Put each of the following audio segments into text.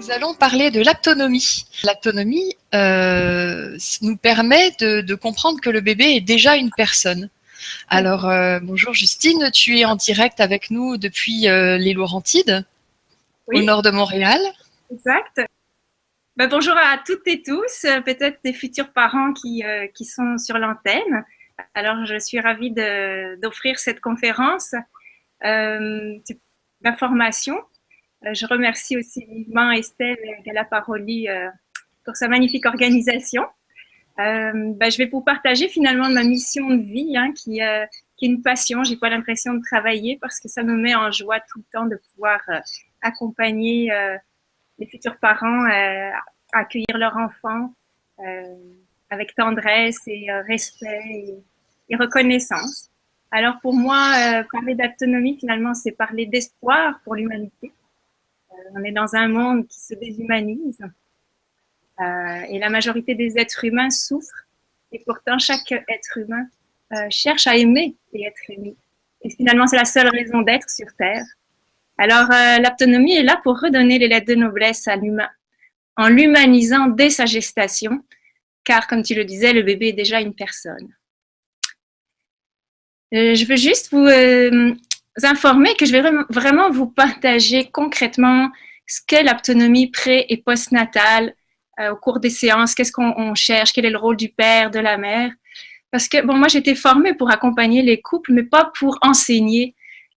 Nous allons parler de l'aptonomie. L'aptonomie nous permet de comprendre que le bébé est déjà une personne. Alors, bonjour Justine, tu es en direct avec nous depuis les Laurentides, au Oui, nord de Montréal. exact. Bonjour à toutes et tous, peut-être des futurs parents qui sont sur l'antenne. Alors, je suis ravie d'offrir cette conférence d'information. Je remercie aussi vivement Estelle Galaparoli pour sa magnifique organisation. Je vais vous partager finalement ma mission de vie, qui est une passion. J'ai pas l'impression de travailler parce que ça me met en joie tout le temps de pouvoir accompagner les futurs parents à accueillir leur enfant avec tendresse et respect et reconnaissance. Alors pour moi, parler d'autonomie, finalement, c'est parler d'espoir pour l'humanité. On est dans un monde qui se déshumanise et la majorité des êtres humains souffrent. Et pourtant, chaque être humain cherche à aimer et être aimé. Et finalement, c'est la seule raison d'être sur Terre. Alors, l'autonomie est là pour redonner les lettres de noblesse à l'humain, en l'humanisant dès sa gestation, car, comme tu le disais, le bébé est déjà une personne. Je veux juste vous informer que je vais vraiment vous partager concrètement ce qu'est l'autonomie pré- et postnatale au cours des séances, qu'est-ce qu'on cherche, quel est le rôle du père, de la mère. Parce que, bon, moi, j'ai été formée pour accompagner les couples, mais pas pour enseigner.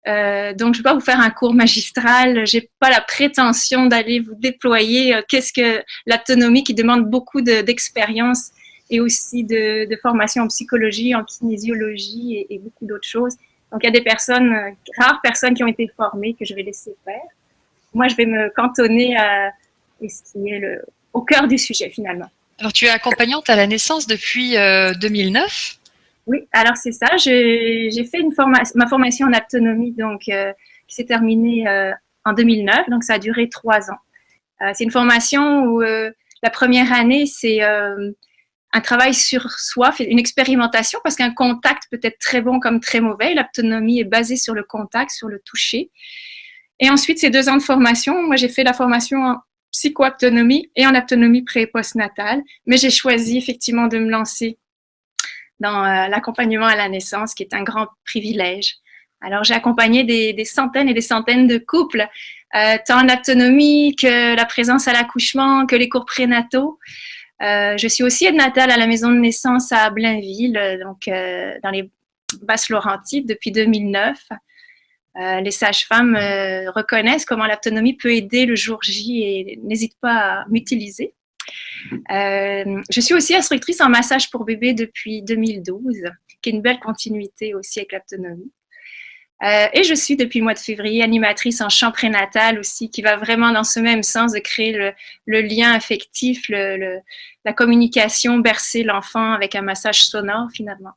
Donc, je ne vais pas vous faire un cours magistral. J'ai pas la prétention d'aller vous déployer qu'est-ce que l'autonomie qui demande beaucoup d'expérience et aussi de formation en psychologie, en kinésiologie et beaucoup d'autres choses. Donc, il y a des personnes, rares personnes qui ont été formées que je vais laisser faire. Moi, je vais me cantonner à ce qui est au cœur du sujet finalement. Alors, tu es accompagnante à la naissance depuis 2009. Oui, alors c'est ça. J'ai fait ma formation en autonomie, donc qui s'est terminée en 2009, donc ça a duré 3 ans. C'est une formation où la première année, c'est un travail sur soi, une expérimentation, parce qu'un contact peut être très bon comme très mauvais. L'autonomie est basée sur le contact, sur le toucher. Et ensuite, c'est 2 ans de formation. Moi, j'ai fait la formation en psycho-autonomie et en autonomie pré- et postnatale, mais j'ai choisi effectivement de me lancer dans l'accompagnement à la naissance, qui est un grand privilège. Alors, j'ai accompagné des centaines et des centaines de couples, tant l'autonomie que la présence à l'accouchement, que les cours prénataux. Je suis aussi aide natale à la maison de naissance à Blainville, donc dans les Basses-Laurentides depuis 2009. Les sages-femmes reconnaissent comment l'autonomie peut aider le jour J et n'hésitent pas à m'utiliser. Je suis aussi instructrice en massage pour bébé depuis 2012, qui est une belle continuité aussi avec l'autonomie. Et je suis depuis le mois de février animatrice en chant prénatal aussi, qui va vraiment dans ce même sens de créer le lien affectif, la communication, bercer l'enfant avec un massage sonore finalement.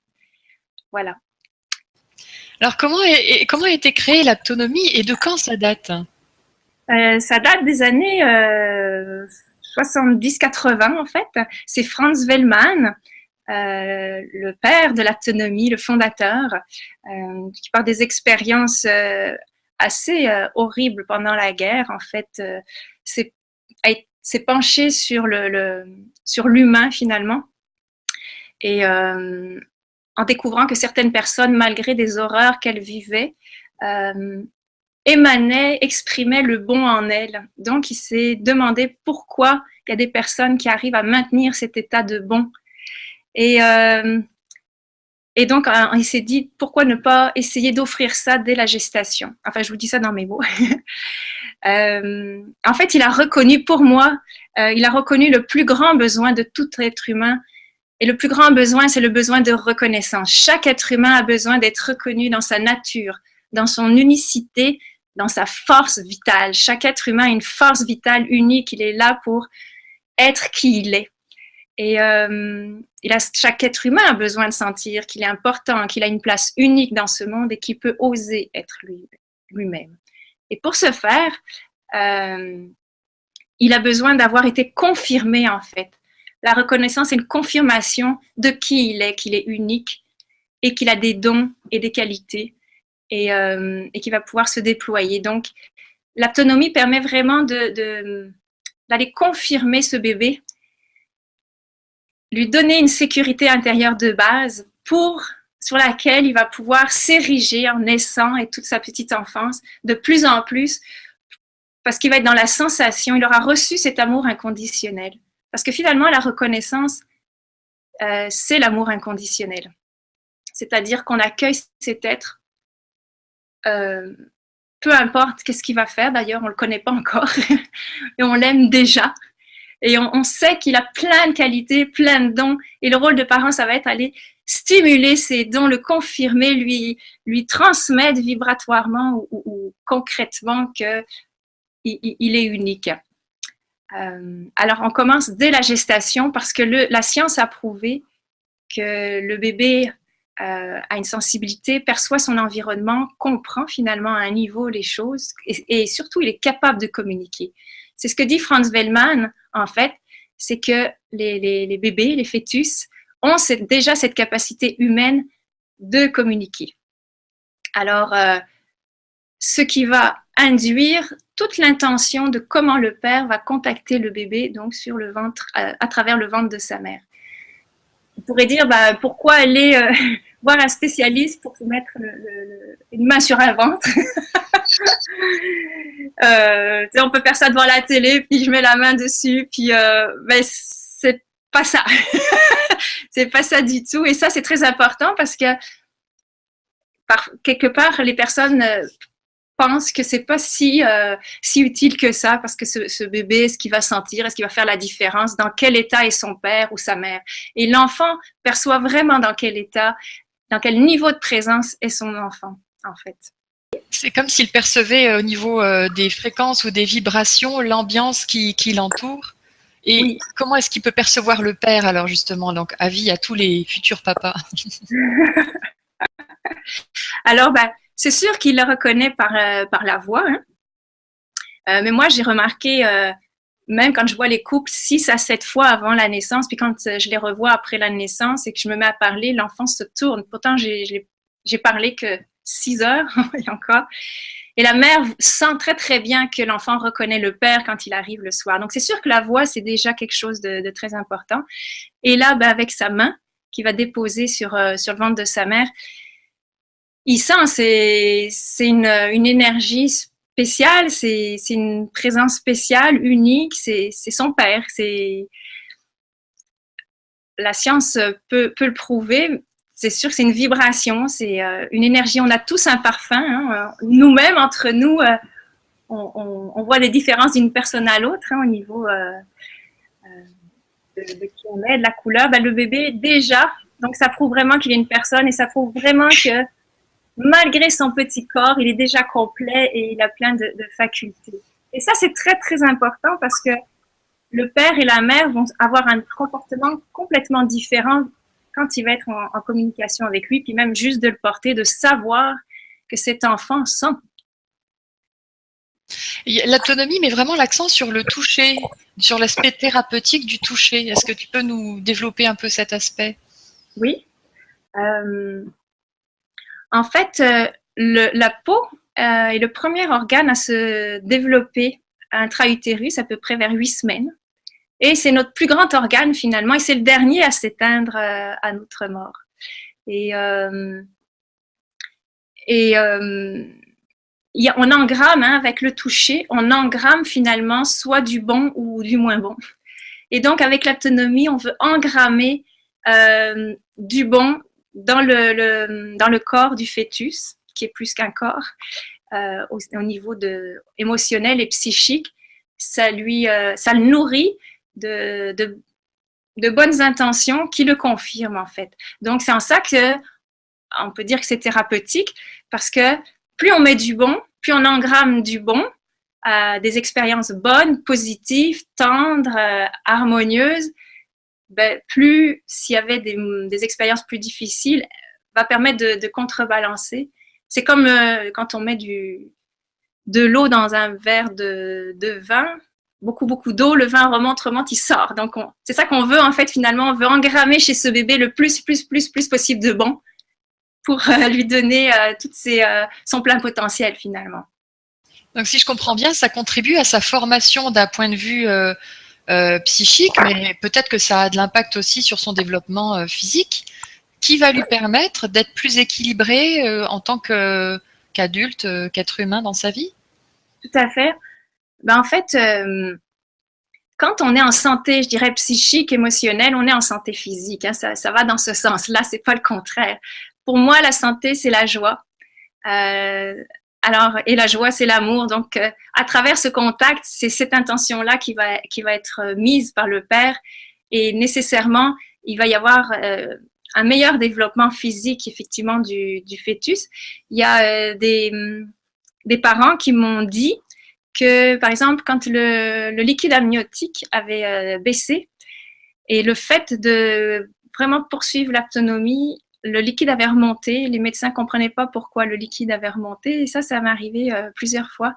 Voilà. Alors, comment a été créée l'aptonomie et de quand ça date? Ça date des années 70-80 en fait. C'est Franz Wellmann, le père de l'autonomie, le fondateur, qui par des expériences assez horribles pendant la guerre, en fait, s'est penché sur sur l'humain finalement. Et en découvrant que certaines personnes, malgré des horreurs qu'elles vivaient, émanaient, exprimaient le bon en elles. Donc, il s'est demandé pourquoi il y a des personnes qui arrivent à maintenir cet état de bon. Et donc, il s'est dit, pourquoi ne pas essayer d'offrir ça dès la gestation? Enfin, je vous dis ça dans mes mots. En fait, il a reconnu, pour moi, il a reconnu le plus grand besoin de tout être humain. Et le plus grand besoin, c'est le besoin de reconnaissance. Chaque être humain a besoin d'être reconnu dans sa nature, dans son unicité, dans sa force vitale. Chaque être humain a une force vitale unique. Il est là pour être qui il est. Et chaque être humain a besoin de sentir qu'il est important, qu'il a une place unique dans ce monde et qu'il peut oser être lui-même. Et pour ce faire, il a besoin d'avoir été confirmé en fait. La reconnaissance est une confirmation de qui il est, qu'il est unique et qu'il a des dons et des qualités et qu'il va pouvoir se déployer. Donc, l'autonomie permet vraiment d'aller confirmer ce bébé, lui donner une sécurité intérieure de base sur laquelle il va pouvoir s'ériger en naissant et toute sa petite enfance de plus en plus, parce qu'il va être dans la sensation, il aura reçu cet amour inconditionnel. Parce que finalement, la reconnaissance, c'est l'amour inconditionnel. C'est-à-dire qu'on accueille cet être, peu importe qu'est-ce qu'il va faire, d'ailleurs, on ne le connaît pas encore, et on l'aime déjà. Et on sait qu'il a plein de qualités, plein de dons. Et le rôle de parent, ça va être aller stimuler ses dons, le confirmer, lui transmettre vibratoirement ou concrètement qu'il est unique. Alors, on commence dès la gestation parce que la science a prouvé que le bébé a une sensibilité, perçoit son environnement, comprend finalement à un niveau les choses et surtout, il est capable de communiquer. C'est ce que dit Franz Wellmann, en fait, c'est que les bébés, les fœtus, ont déjà cette capacité humaine de communiquer. Alors, ce qui va induire toute l'intention de comment le père va contacter le bébé, donc sur le ventre, à travers le ventre de sa mère. On pourrait dire, pourquoi aller voir un spécialiste pour se mettre une main sur un ventre. On peut faire ça devant la télé, puis je mets la main dessus, puis c'est pas ça. C'est pas ça du tout. Et ça, c'est très important parce que quelque part, les personnes pensent que c'est pas si utile que ça, parce que ce bébé, ce qu'il va sentir, est-ce qu'il va faire la différence, dans quel état est son père ou sa mère. Et l'enfant perçoit vraiment dans quel état, dans quel niveau de présence est son enfant, en fait. C'est comme s'il percevait au niveau des fréquences ou des vibrations l'ambiance qui l'entoure. Et oui. Comment est-ce qu'il peut percevoir le père, alors justement, donc avis à tous les futurs papas? Alors, c'est sûr qu'il le reconnaît par la voix. Hein. Mais moi, j'ai remarqué, même quand je vois les couples 6 à 7 fois avant la naissance, puis quand je les revois après la naissance et que je me mets à parler, l'enfant se tourne. Pourtant, j'ai parlé que 6 heures, et encore. Et la mère sent très, très bien que l'enfant reconnaît le père quand il arrive le soir. Donc, c'est sûr que la voix, c'est déjà quelque chose de très important. Et là, avec sa main, qu'il va déposer sur le ventre de sa mère, il sent, c'est une énergie spéciale, c'est une présence spéciale, unique, c'est son père. La science peut le prouver. C'est sûr que c'est une vibration, c'est une énergie. On a tous un parfum. Hein. Nous-mêmes, entre nous, on voit les différences d'une personne à l'autre au niveau de qui on est, de la couleur. Le bébé, déjà, donc ça prouve vraiment qu'il est une personne et ça prouve vraiment que malgré son petit corps, il est déjà complet et il a plein de facultés. Et ça, c'est très, très important parce que le père et la mère vont avoir un comportement complètement différent quand il va être en communication avec lui, puis même juste de le porter, de savoir que cet enfant sent. L'autonomie met vraiment l'accent sur le toucher, sur l'aspect thérapeutique du toucher. Est-ce que tu peux nous développer un peu cet aspect? Oui. En fait, la peau est le premier organe à se développer intra-utérus à peu près vers 8 semaines. Et c'est notre plus grand organe finalement, et c'est le dernier à s'éteindre à notre mort. On engramme avec le toucher, on engramme finalement soit du bon ou du moins bon. Et donc avec l'autonomie, on veut engrammer du bon dans le corps du fœtus, qui est plus qu'un corps, au niveau émotionnel et psychique. Ça le nourrit de bonnes intentions qui le confirment en fait. Donc c'est en ça que on peut dire que c'est thérapeutique parce que plus on met du bon, plus on engramme du bon, des expériences bonnes, positives, tendres, harmonieuses, plus s'il y avait des expériences plus difficiles, va permettre de contrebalancer. C'est comme quand on met de l'eau dans un verre de vin, beaucoup d'eau, le vin remonte, il sort. Donc, c'est ça qu'on veut, en fait, finalement. On veut engrammer chez ce bébé le plus possible de bon pour lui donner son plein potentiel, finalement. Donc, si je comprends bien, ça contribue à sa formation d'un point de vue psychique, mais peut-être que ça a de l'impact aussi sur son développement physique, qui va lui permettre d'être plus équilibré en tant qu'adulte, qu'être humain dans sa vie. Tout à fait. Ben, en fait, quand on est en santé, je dirais psychique, émotionnelle, on est en santé physique. Hein, ça va dans ce sens-là, c'est pas le contraire. Pour moi, la santé, c'est la joie. Alors, et la joie, c'est l'amour. Donc, à travers ce contact, c'est cette intention-là qui va être mise par le père. Et nécessairement, il va y avoir un meilleur développement physique, effectivement, du fœtus. Il y a des parents qui m'ont dit que, par exemple, quand le liquide amniotique avait baissé et le fait de vraiment poursuivre l'autonomie, le liquide avait remonté. Les médecins ne comprenaient pas pourquoi le liquide avait remonté. Et ça m'est arrivé plusieurs fois.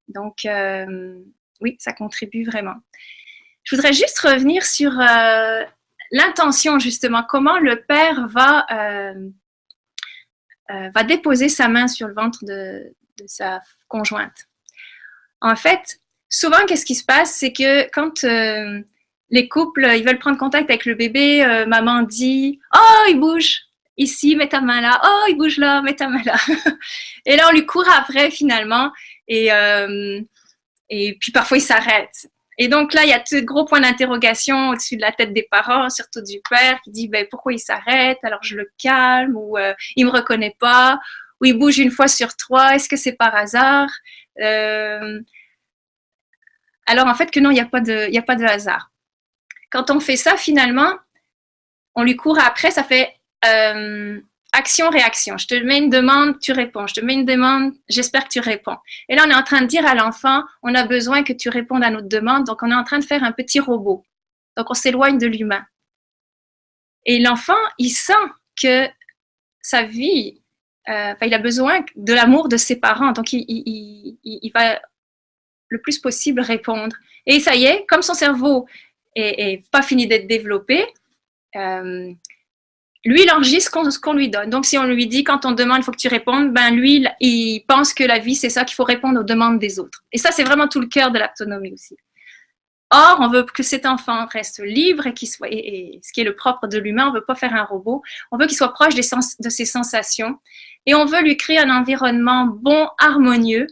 Donc, oui, ça contribue vraiment. Je voudrais juste revenir sur l'intention, justement. Comment le père va déposer sa main sur le ventre de sa conjointe. En fait, souvent, qu'est-ce qui se passe? C'est que quand les couples, ils veulent prendre contact avec le bébé, maman dit « Oh, il bouge !» Ici, mets ta main là. Oh, il bouge là, mets ta main là. Et là, on lui court après finalement. Et puis parfois, il s'arrête. Et donc là, il y a de gros points d'interrogation au-dessus de la tête des parents, surtout du père, qui dit ben, pourquoi il s'arrête? Alors je le calme, ou il me reconnaît pas, ou il bouge une fois sur 3. Est-ce que c'est par hasard? Alors en fait que non, il n'y a pas de hasard. Quand on fait ça, finalement, on lui court après, ça fait action-réaction. Je te mets une demande, tu réponds. Je te mets une demande, j'espère que tu réponds. Et là, on est en train de dire à l'enfant, on a besoin que tu répondes à notre demande, donc on est en train de faire un petit robot. Donc on s'éloigne de l'humain. Et l'enfant, il sent que sa vie, il a besoin de l'amour de ses parents, donc il va le plus possible répondre. Et ça y est, comme son cerveau est pas fini d'être développé, lui, il enregistre ce qu'on lui donne. Donc, si on lui dit, quand on demande, il faut que tu répondes, ben lui, il pense que la vie, c'est ça, qu'il faut répondre aux demandes des autres. Et ça, c'est vraiment tout le cœur de l'autonomie aussi. Or, on veut que cet enfant reste libre et qu'il soit, et ce qui est le propre de l'humain, on veut pas faire un robot. On veut qu'il soit proche de ses sensations. Et on veut lui créer un environnement bon, harmonieux,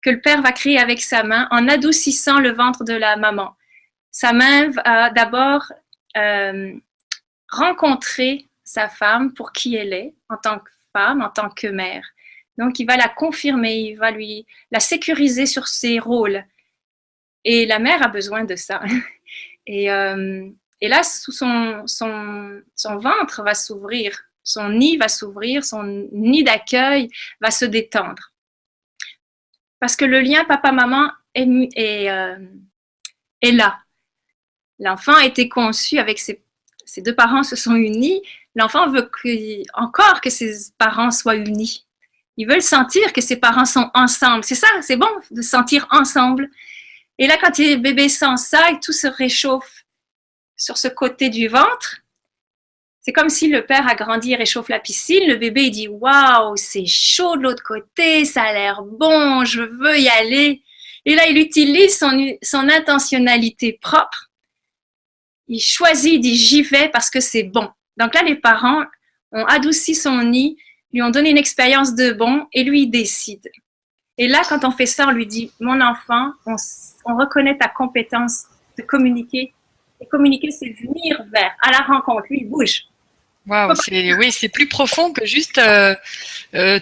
que le père va créer avec sa main en adoucissant le ventre de la maman. Sa main va d'abord rencontrer sa femme pour qui elle est, en tant que femme, en tant que mère. Donc, il va la confirmer, il va la sécuriser sur ses rôles. Et la mère a besoin de ça. Et là, son ventre va s'ouvrir, son nid va s'ouvrir, son nid d'accueil va se détendre. Parce que le lien papa-maman est là. L'enfant a été conçu avec ses deux parents se sont unis. L'enfant veut encore que ses parents soient unis. Il veut sentir que ses parents sont ensemble. C'est ça, c'est bon de sentir ensemble. Et là, quand le bébé sent ça et tout se réchauffe sur ce côté du ventre, c'est comme si le père a grandi et réchauffe la piscine. Le bébé, il dit « Waouh, c'est chaud de l'autre côté, ça a l'air bon, je veux y aller. » Et là, il utilise son intentionnalité propre. Il choisit, il dit « J'y vais parce que c'est bon. » Donc là, les parents ont adouci son nid, lui ont donné une expérience de bon et lui, il décide. Et là, quand on fait ça, on lui dit « Mon enfant, on reconnaît ta compétence de communiquer. Et communiquer, c'est venir à la rencontre. Lui, il bouge. » Waouh, c'est plus profond que juste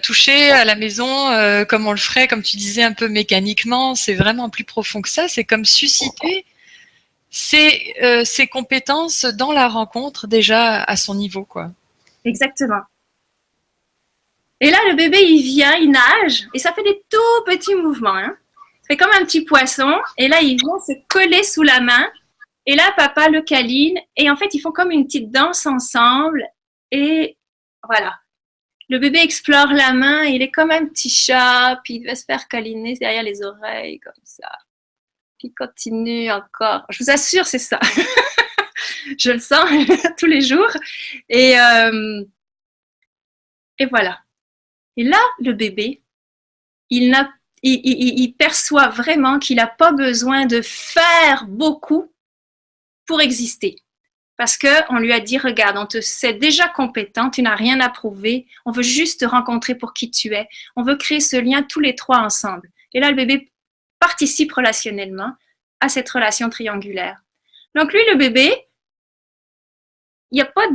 toucher à la maison comme on le ferait, comme tu disais, un peu mécaniquement. C'est vraiment plus profond que ça. C'est comme susciter ses compétences dans la rencontre déjà à son niveau, quoi. Exactement. Et là, le bébé, il vient, il nage, et ça fait des tout petits mouvements. Hein. Ça fait comme un petit poisson, et là, il vient se coller sous la main, et là, papa le câline, et en fait, ils font comme une petite danse ensemble, et voilà. Le bébé explore la main, il est comme un petit chat, puis il va se faire câliner derrière les oreilles, comme ça. Puis il continue encore. Je vous assure, c'est ça. Je le sens tous les jours. Et voilà. Et là, le bébé, il il perçoit vraiment qu'il n'a pas besoin de faire beaucoup pour exister. Parce qu'on lui a dit, regarde, on te sait déjà compétent, tu n'as rien à prouver, on veut juste te rencontrer pour qui tu es, on veut créer ce lien tous les trois ensemble. Et là, le bébé participe relationnellement à cette relation triangulaire. Donc lui, le bébé, il n'y a pas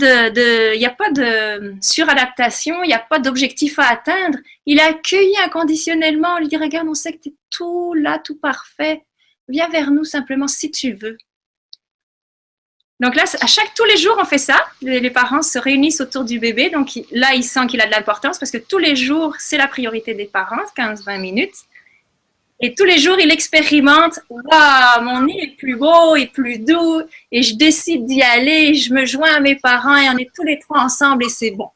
de suradaptation, il n'y a pas d'objectif à atteindre. Il est accueilli inconditionnellement, on lui dit, regarde, on sait que tu es tout là, tout parfait, viens vers nous simplement si tu veux. Donc là, tous les jours, on fait ça. Les parents se réunissent autour du bébé. Donc là, il sent qu'il a de l'importance parce que tous les jours, c'est la priorité des parents, 15-20 minutes. Et tous les jours, il expérimente. Waouh, mon nid est plus beau et plus doux. Et je décide d'y aller. Je me joins à mes parents et on est tous les trois ensemble et c'est bon.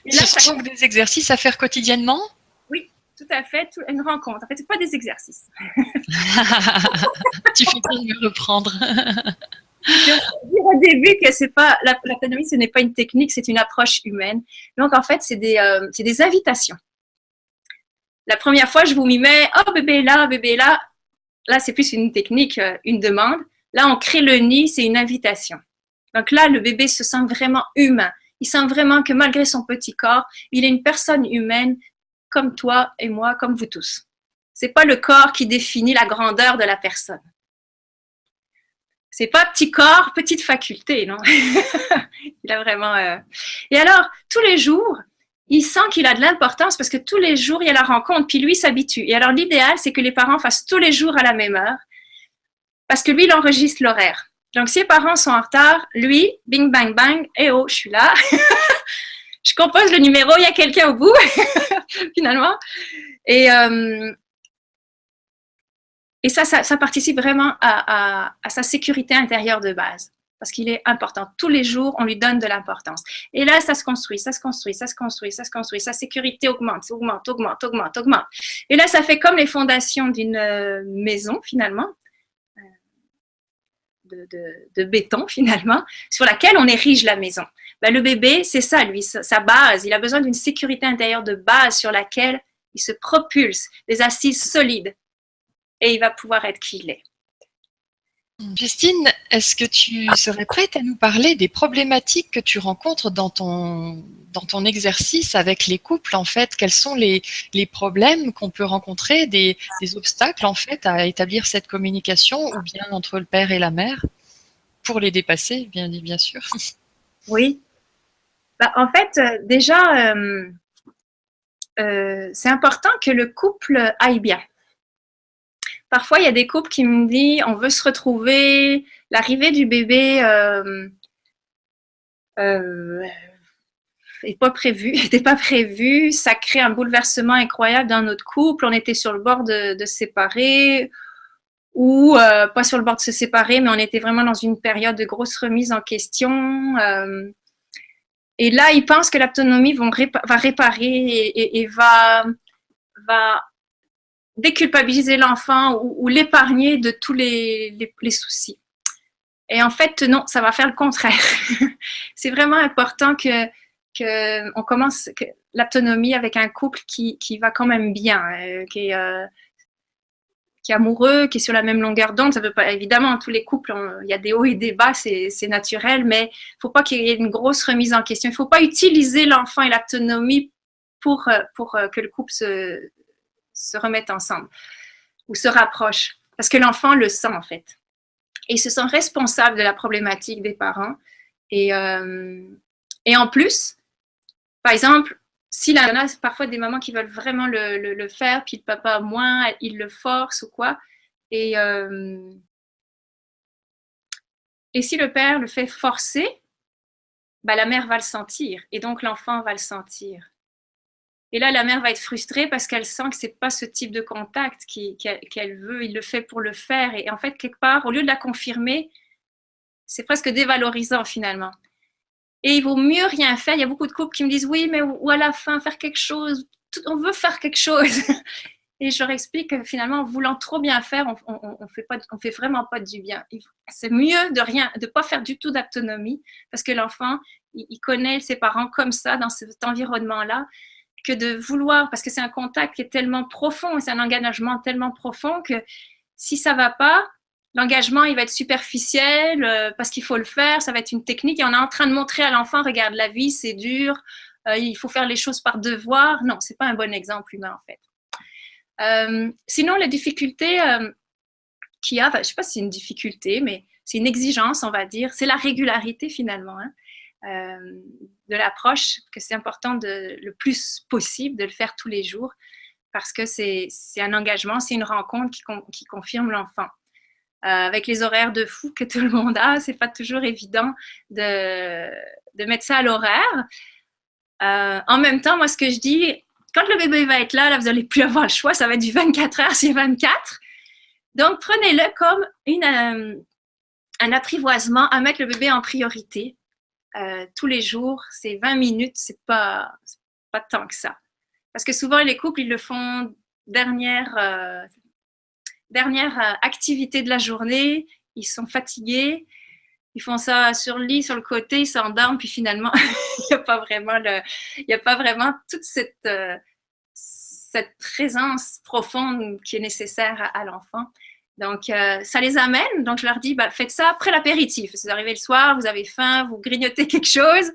Et là, ce sont donc des exercices à faire quotidiennement? Oui, tout à fait. Une rencontre. En fait, ce n'est pas des exercices. Tu fais bien de me reprendre. Je dire au début que c'est pas l'autonomie, ce n'est pas une technique, c'est une approche humaine. Donc en fait, c'est des invitations. La première fois, je vous m'y mets, oh bébé est là, bébé est là. Là, c'est plus une technique, une demande. Là, on crée le nid, c'est une invitation. Donc là, le bébé se sent vraiment humain. Il sent vraiment que malgré son petit corps, il est une personne humaine comme toi et moi, comme vous tous. C'est pas le corps qui définit la grandeur de la personne. C'est pas petit corps, petite faculté, non? Il a vraiment. Et alors, tous les jours, il sent qu'il a de l'importance parce que tous les jours, il y a la rencontre, puis lui s'habitue. Et alors, l'idéal, c'est que les parents fassent tous les jours à la même heure parce que lui, il enregistre l'horaire. Donc, si les parents sont en retard, lui, bing, bang, bang, eh oh, je suis là. Je compose le numéro, il y a quelqu'un au bout, finalement. Et ça participe vraiment à sa sécurité intérieure de base. Parce qu'il est important. Tous les jours, on lui donne de l'importance. Et là, ça se construit, ça se construit, ça se construit, ça se construit. Sa sécurité augmente, augmente, augmente, augmente, augmente. Et là, ça fait comme les fondations d'une maison, finalement, de béton, finalement, sur laquelle on érige la maison. Ben, le bébé, c'est ça, lui, sa base. Il a besoin d'une sécurité intérieure de base sur laquelle il se propulse, des assises solides. Et il va pouvoir être qui il est. Justine, est-ce que tu serais prête à nous parler des problématiques que tu rencontres dans ton exercice avec les couples, en fait? Quels sont les problèmes qu'on peut rencontrer, des obstacles, en fait, à établir cette communication, ou bien entre le père et la mère, pour les dépasser, bien sûr? Oui. Bah, en fait, déjà, c'est important que le couple aille bien. Parfois, il y a des couples qui me disent on veut se retrouver, l'arrivée du bébé n'était pas prévu, ça crée un bouleversement incroyable dans notre couple, on était sur le bord de se séparer, ou pas sur le bord de se séparer, mais on était vraiment dans une période de grosse remise en question. Et là, ils pensent que l'autonomie va réparer et va déculpabiliser l'enfant ou l'épargner de tous les soucis. Et en fait, non, ça va faire le contraire. C'est vraiment important que on commence l'autonomie avec un couple qui va quand même bien, qui est amoureux, qui est sur la même longueur d'onde. Ça veut pas, évidemment, tous les couples, il y a des hauts et des bas, c'est naturel, mais il ne faut pas qu'il y ait une grosse remise en question. Il ne faut pas utiliser l'enfant et l'autonomie pour que le couple se remettent ensemble ou se rapprochent, parce que l'enfant le sent en fait. Et ils se sentent responsables de la problématique des parents. Et en plus, par exemple, s'il y en a parfois des mamans qui veulent vraiment le faire, puis le papa moins, il le force ou quoi. Et si le père le fait forcer, bah, la mère va le sentir et donc l'enfant va le sentir. Et là, la mère va être frustrée parce qu'elle sent que c'est pas ce type de contact qu'elle veut. Il le fait pour le faire. Et en fait, quelque part, au lieu de la confirmer, c'est presque dévalorisant finalement. Et il vaut mieux rien faire. Il y a beaucoup de couples qui me disent oui, mais ou à la fin faire quelque chose. On veut faire quelque chose. Et je leur explique que finalement, en voulant trop bien faire, on fait vraiment pas du bien. C'est mieux de pas faire du tout d'autonomie parce que l'enfant, il connaît ses parents comme ça dans cet environnement-là. que de vouloir, parce que c'est un contact qui est tellement profond, c'est un engagement tellement profond que si ça va pas, l'engagement, il va être superficiel parce qu'il faut le faire, ça va être une technique et on est en train de montrer à l'enfant, regarde, la vie, c'est dur, il faut faire les choses par devoir. Non, c'est pas un bon exemple humain, en fait. Sinon, la difficulté qu'il y a, je sais pas si c'est une difficulté, mais c'est une exigence, on va dire, c'est la régularité finalement, de l'approche, que c'est important le plus possible de le faire tous les jours parce que c'est un engagement, c'est une rencontre qui confirme l'enfant. Avec les horaires de fou que tout le monde a, c'est pas toujours évident de mettre ça à l'horaire. En même temps, moi, ce que je dis, quand le bébé va être là, vous n'allez plus avoir le choix, ça va être du 24 heures sur 24. Donc, prenez-le comme un apprivoisement à mettre le bébé en priorité. Tous les jours, c'est 20 minutes, c'est pas tant que ça. Parce que souvent, les couples, ils le font dernière activité de la journée, ils sont fatigués, ils font ça sur le lit, sur le côté, ils s'endorment, puis finalement, il n'y a pas vraiment toute cette présence profonde qui est nécessaire à l'enfant. Donc, ça les amène. Donc, je leur dis, faites ça après l'apéritif. Vous arrivez le soir, vous avez faim, vous grignotez quelque chose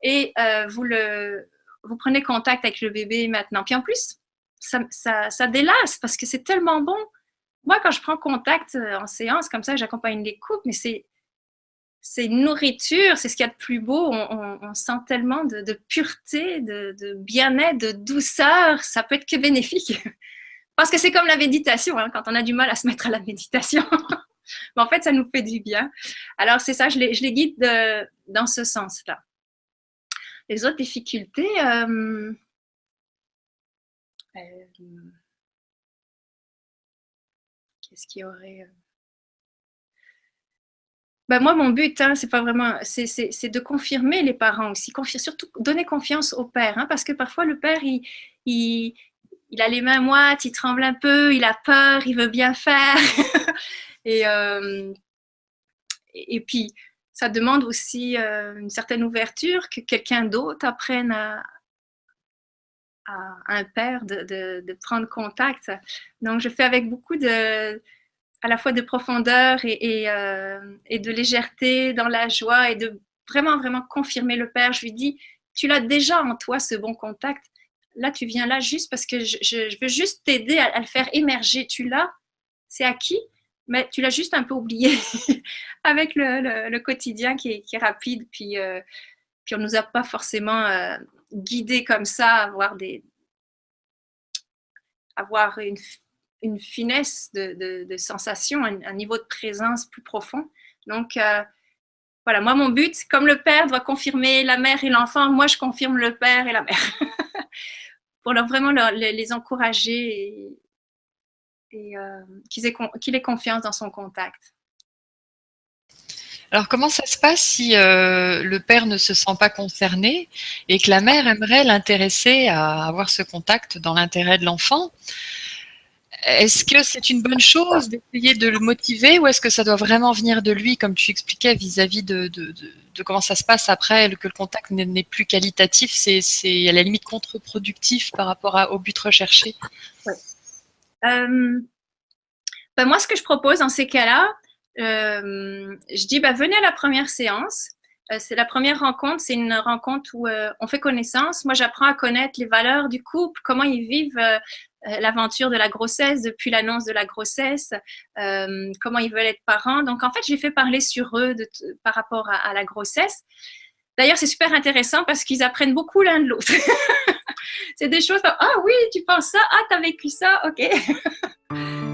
et vous prenez contact avec le bébé maintenant. Puis en plus, ça délasse parce que c'est tellement bon. Moi, quand je prends contact en séance comme ça, j'accompagne les couples, mais c'est une nourriture, c'est ce qu'il y a de plus beau. On sent tellement de pureté, de bien-être, de douceur. Ça peut être que bénéfique. Parce que c'est comme la méditation, quand on a du mal à se mettre à la méditation. Mais en fait, ça nous fait du bien. Alors, c'est ça, je les guide dans ce sens-là. Les autres difficultés, qu'est-ce qu'il y aurait moi, mon but, c'est pas vraiment, c'est de confirmer les parents aussi, surtout donner confiance au père, parce que parfois le père, il a les mains moites, il tremble un peu, il a peur, il veut bien faire. et puis, ça demande aussi une certaine ouverture, que quelqu'un d'autre apprenne à un père de prendre contact. Donc, je fais avec beaucoup à la fois de profondeur et de légèreté dans la joie et de vraiment, vraiment confirmer le père. Je lui dis, tu l'as déjà en toi, ce bon contact. Là, tu viens là juste parce que je veux juste t'aider à le faire émerger. Tu l'as, c'est acquis, mais tu l'as juste un peu oublié avec le quotidien qui est rapide. Puis on ne nous a pas forcément guidés comme ça à avoir une finesse de sensation, un niveau de présence plus profond. Donc, voilà, moi, mon but, comme le père doit confirmer la mère et l'enfant, moi, je confirme le père et la mère. Pour vraiment les encourager et qu'il ait confiance dans son contact. Alors, comment ça se passe si le père ne se sent pas concerné et que la mère aimerait l'intéresser à avoir ce contact dans l'intérêt de l'enfant? Est-ce que c'est une bonne chose d'essayer de le motiver ou est-ce que ça doit vraiment venir de lui, comme tu expliquais, vis-à-vis de comment ça se passe après, que le contact n'est plus qualitatif, c'est à la limite contre-productif par rapport au but recherché? Ouais. Moi, ce que je propose dans ces cas-là, je dis, venez à la première séance. C'est la première rencontre, c'est une rencontre où on fait connaissance. Moi, j'apprends à connaître les valeurs du couple, comment ils vivent l'aventure de la grossesse, depuis l'annonce de la grossesse, comment ils veulent être parents. Donc, en fait, j'ai fait parler sur eux par rapport à la grossesse. D'ailleurs, c'est super intéressant parce qu'ils apprennent beaucoup l'un de l'autre. C'est des choses comme, ah oui, tu penses ça, ah, t'as vécu ça, ok.